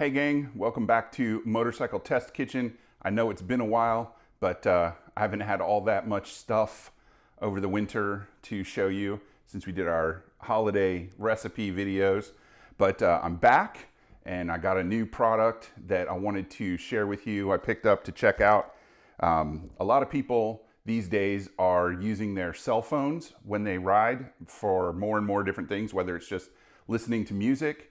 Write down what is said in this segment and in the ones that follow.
Hey gang, welcome back to Motorcycle Test Kitchen. I know it's been a while, but I haven't had all that much stuff over the winter to show you since we did our holiday recipe videos. But I'm back and I got a new product that I wanted to share with you. I picked up to check out. A lot of people these days are using their cell phones when they ride for more and more different things, whether it's just listening to music,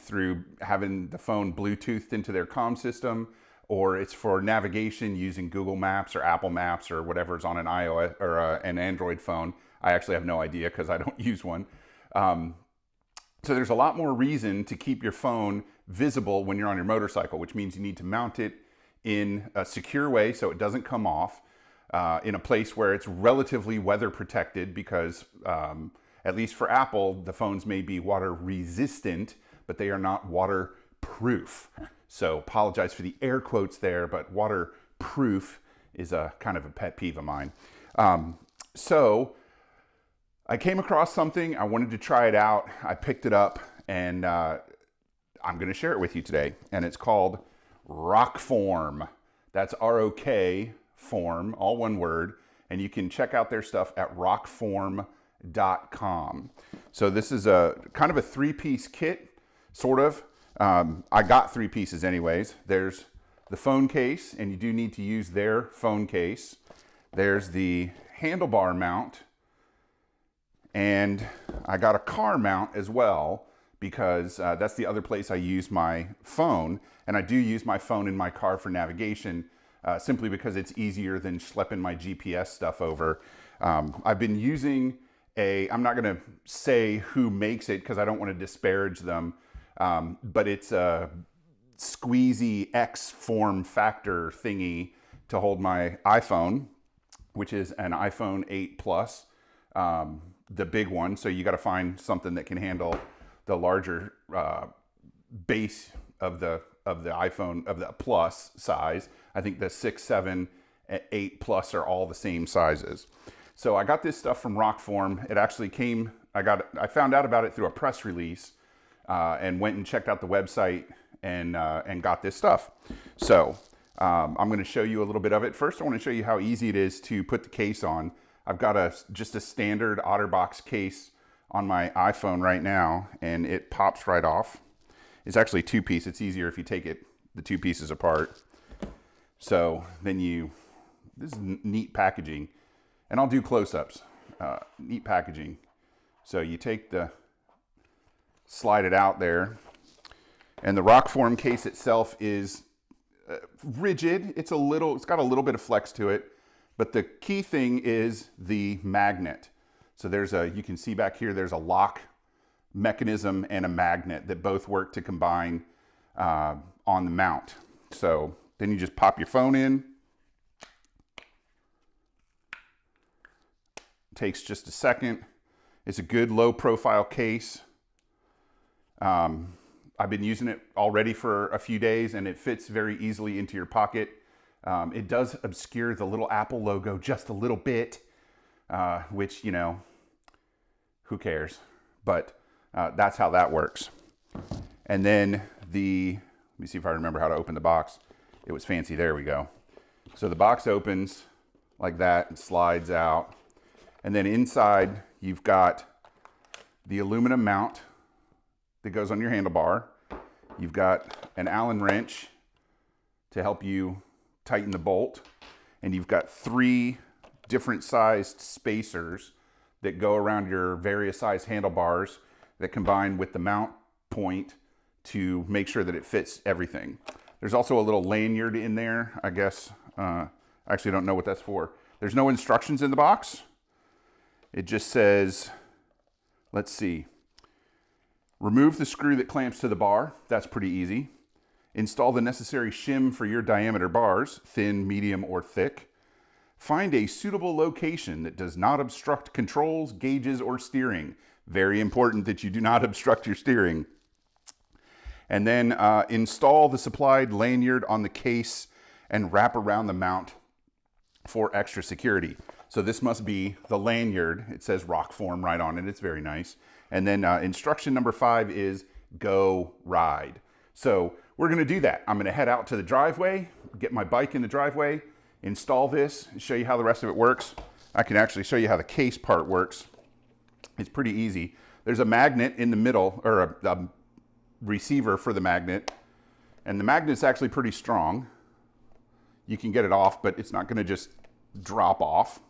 through having the phone Bluetoothed into their comm system, or it's for navigation using Google Maps or Apple Maps or whatever's on an iOS or an Android phone. I actually have no idea because I don't use one. So there's a lot more reason to keep your phone visible when you're on your motorcycle, which means you need to mount it in a secure way so it doesn't come off, in a place where it's relatively weather protected because at least for Apple, the phones may be water resistant, but they are not waterproof. So apologize for the air quotes there, but waterproof is a kind of a pet peeve of mine. So I came across something, I wanted to try it out. I picked it up and I'm gonna share it with you today. And it's called Rokform. That's R-O-K form, all one word. And you can check out their stuff at rokform.com. So this is a kind of a three-piece kit, sort of. I got three pieces anyways. There's the phone case, and you do need to use their phone case. There's the handlebar mount, and I got a car mount as well because that's the other place I use my phone, and I do use my phone in my car for navigation simply because it's easier than schlepping my GPS stuff over. I've been using I'm not going to say who makes it because I don't want to disparage them, but it's a squeezy X form factor thingy to hold my iPhone, which is an iPhone 8 Plus, the big one. So you got to find something that can handle the larger base of the iPhone, of the Plus size. I think the 6, 7, 8 Plus are all the same sizes. So I got this stuff from Rokform. It actually came, I found out about it through a press release and went and checked out the website and got this stuff. So I'm going to show you a little bit of it. First, I want to show you how easy it is to put the case on. I've got just a standard OtterBox case on my iPhone right now, and it pops right off. It's actually two-piece. It's easier if you take the two pieces apart. So then this is neat packaging. And I'll do close-ups, neat packaging. So you slide it out there, and the Rokform case itself is rigid. It's got a little bit of flex to it, but the key thing is the magnet. So you can see back here, there's a lock mechanism and a magnet that both work to combine on the mount. So then you just pop your phone in. Takes just a second. It's a good low profile case. I've been using it already for a few days and it fits very easily into your pocket. It does obscure the little Apple logo just a little bit, which, who cares? But that's how that works. And then let me see if I remember how to open the box. It was fancy, there we go. So the box opens like that and slides out. And then inside, you've got the aluminum mount that goes on your handlebar. You've got an Allen wrench to help you tighten the bolt. And you've got 3 different sized spacers that go around your various sized handlebars that combine with the mount point to make sure that it fits everything. There's also a little lanyard in there, I guess. I actually don't know what that's for. There's no instructions in the box. It just says, let's see, remove the screw that clamps to the bar. That's pretty easy. Install the necessary shim for your diameter bars, thin, medium, or thick. Find a suitable location that does not obstruct controls, gauges, or steering. Very important that you do not obstruct your steering. And then install the supplied lanyard on the case and wrap around the mount for extra security. So this must be the lanyard. It says Rokform right on it. It's very nice. And then instruction number 5 is go ride. So we're gonna do that. I'm gonna head out to the driveway, get my bike in the driveway, install this, show you how the rest of it works. I can actually show you how the case part works. It's pretty easy. There's a magnet in the middle, or a receiver for the magnet, and the magnet's actually pretty strong. You can get it off, but it's not gonna just drop off.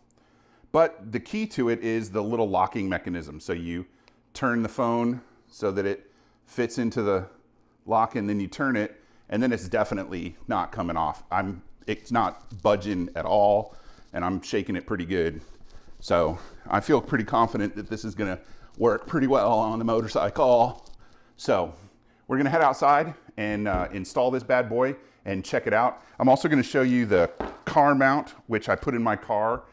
But the key to it is the little locking mechanism. So you turn the phone so that it fits into the lock, and then you turn it, and then it's definitely not coming off. It's not budging at all, and I'm shaking it pretty good. So I feel pretty confident that this is gonna work pretty well on the motorcycle. So we're gonna head outside and install this bad boy and check it out. I'm also gonna show you the car mount, which I put in my car.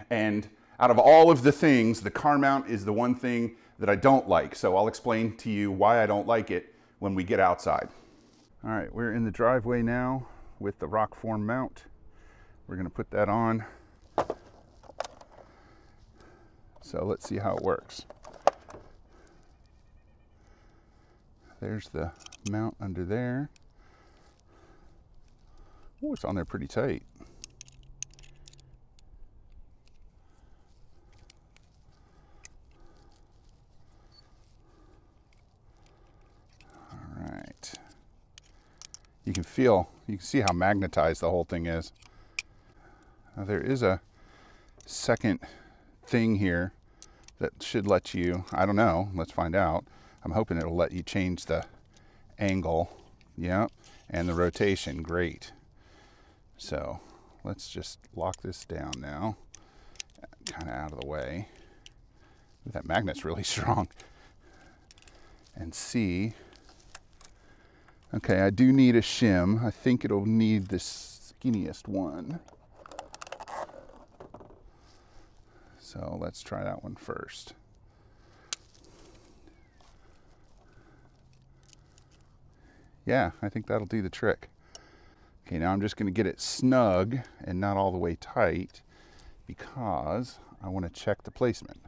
And out of all of the things, the car mount is the one thing that I don't like. So I'll explain to you why I don't like it when we get outside. All right, we're in the driveway now with the Rokform mount. We're gonna put that on. So let's see how it works. There's the mount under there. Oh, it's on there pretty tight. All right. You can see how magnetized the whole thing is. Now there is a second thing here that should let you, I don't know, let's find out. I'm hoping it'll let you change the angle, yeah, and the rotation, great. So let's just lock this down now, kind of out of the way. That magnet's really strong. And see, okay, I do need a shim. I think it'll need the skinniest one. So let's try that one first. Yeah, I think that'll do the trick. Okay, now I'm just gonna get it snug and not all the way tight because I wanna check the placement.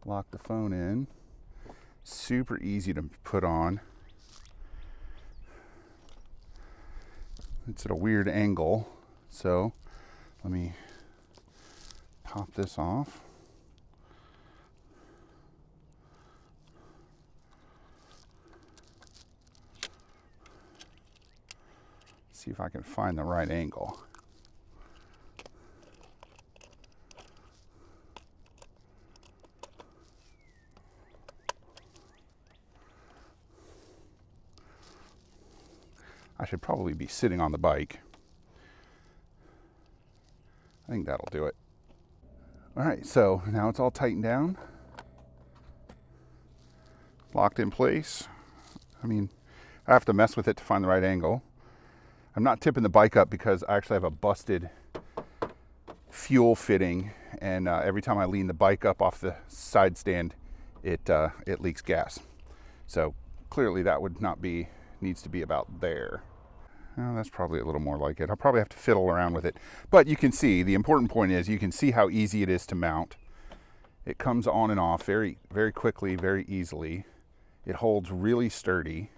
Lock the phone in. Super easy to put on. It's at a weird angle, so let me pop this off. See if I can find the right angle. I should probably be sitting on the bike. I think that'll do it. All right, so now it's all tightened down. Locked in place. I mean, I have to mess with it to find the right angle. I'm not tipping the bike up because I actually have a busted fuel fitting, and every time I lean the bike up off the side stand, it leaks gas. So clearly that would not be, needs to be about there. Well, that's probably a little more like it. I'll probably have to fiddle around with it. But you can see, the important point is you can see how easy it is to mount. It comes on and off very, very quickly, very easily. It holds really sturdy.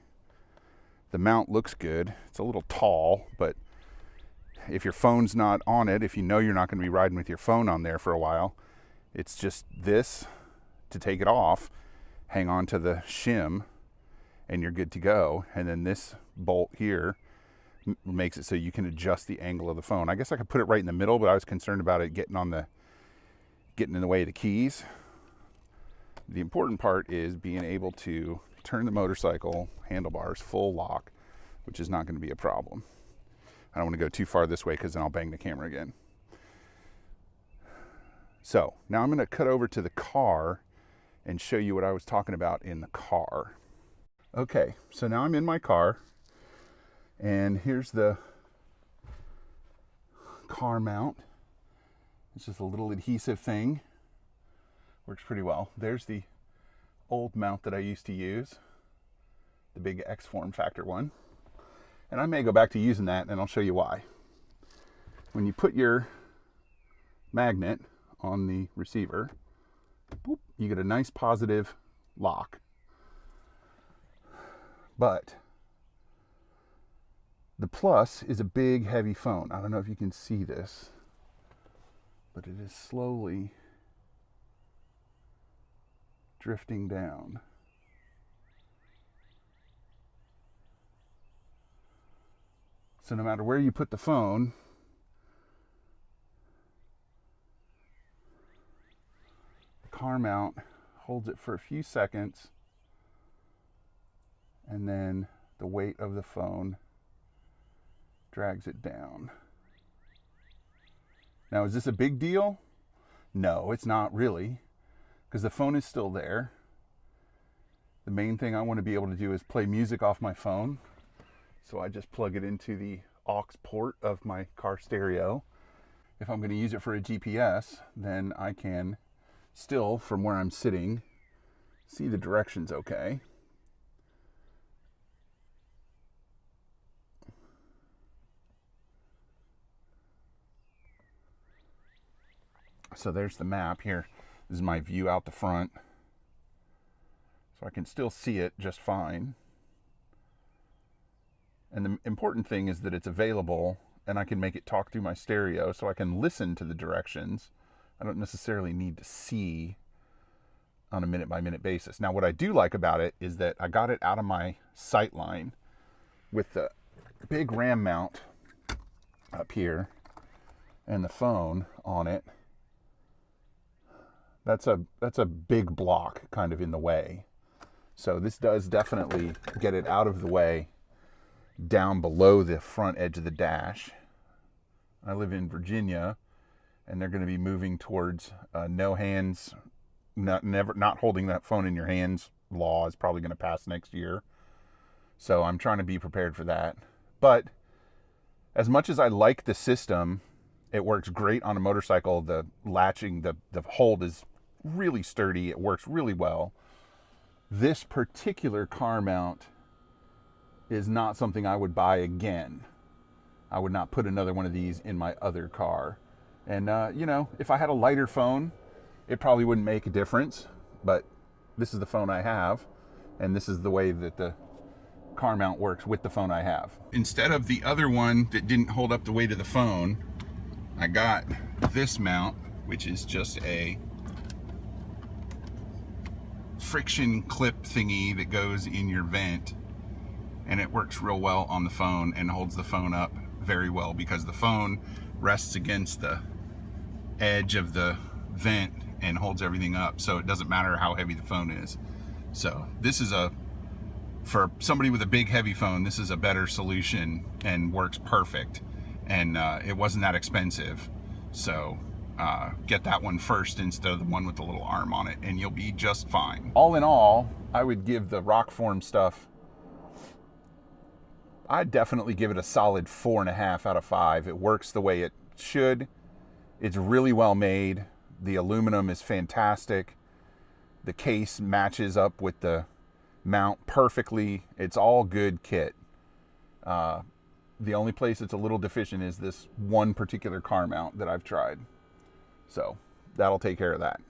The mount looks good. It's a little tall, but if your phone's not on it, if you know you're not going to be riding with your phone on there for a while, it's just this to take it off, hang on to the shim, and you're good to go. And then this bolt here makes it so you can adjust the angle of the phone. I guess I could put it right in the middle, but I was concerned about it getting in the way of the keys. The important part is being able to turn the motorcycle handlebars full lock, which is not going to be a problem. I don't want to go too far this way because then I'll bang the camera again. So now I'm going to cut over to the car and show you what I was talking about in the car. Okay, so now I'm in my car, and here's the car mount. It's just a little adhesive thing. Works pretty well. There's the old mount that I used to use, the big X form factor one. And I may go back to using that, and I'll show you why. When you put your magnet on the receiver, boop, you get a nice positive lock. But the Plus is a big, heavy phone. I don't know if you can see this, but it is slowly drifting down. So no matter where you put the phone, the car mount holds it for a few seconds, and then the weight of the phone drags it down. Now, is this a big deal? No, it's not really, because the phone is still there. The main thing I want to be able to do is play music off my phone. So I just plug it into the aux port of my car stereo. If I'm going to use it for a GPS, then I can still, from where I'm sitting, see the directions okay. So there's the map here. This is my view out the front. So I can still see it just fine. And the important thing is that it's available and I can make it talk through my stereo, so I can listen to the directions. I don't necessarily need to see on a minute by minute basis. Now, what I do like about it is that I got it out of my sight line with the big RAM mount up here and the phone on it. That's a big block kind of in the way. So this does definitely get it out of the way down below the front edge of the dash. I live in Virginia, and they're going to be moving towards no hands, not holding that phone in your hands law is probably going to pass next year. So I'm trying to be prepared for that. But as much as I like the system, it works great on a motorcycle. The latching, the hold is really sturdy. It works really well. This particular car mount is not something I would buy again. I would not put another one of these in my other car. And, if I had a lighter phone, it probably wouldn't make a difference. But this is the phone I have, and this is the way that the car mount works with the phone I have. Instead of the other one that didn't hold up the weight of the phone, I got this mount, which is just a friction clip thingy that goes in your vent. And it works real well on the phone and holds the phone up very well because the phone rests against the edge of the vent and holds everything up, so it doesn't matter how heavy the phone is. So this is for somebody with a big heavy phone, this is a better solution and works perfect, and it wasn't that expensive. So get that one first instead of the one with the little arm on it, and you'll be just fine. All in all, I would give the Rokform stuff, I'd definitely give it a solid 4.5 out of 5. It works the way it should. It's really well made. The aluminum is fantastic. The case matches up with the mount perfectly. It's all good kit. The only place it's a little deficient is this one particular car mount that I've tried. So that'll take care of that.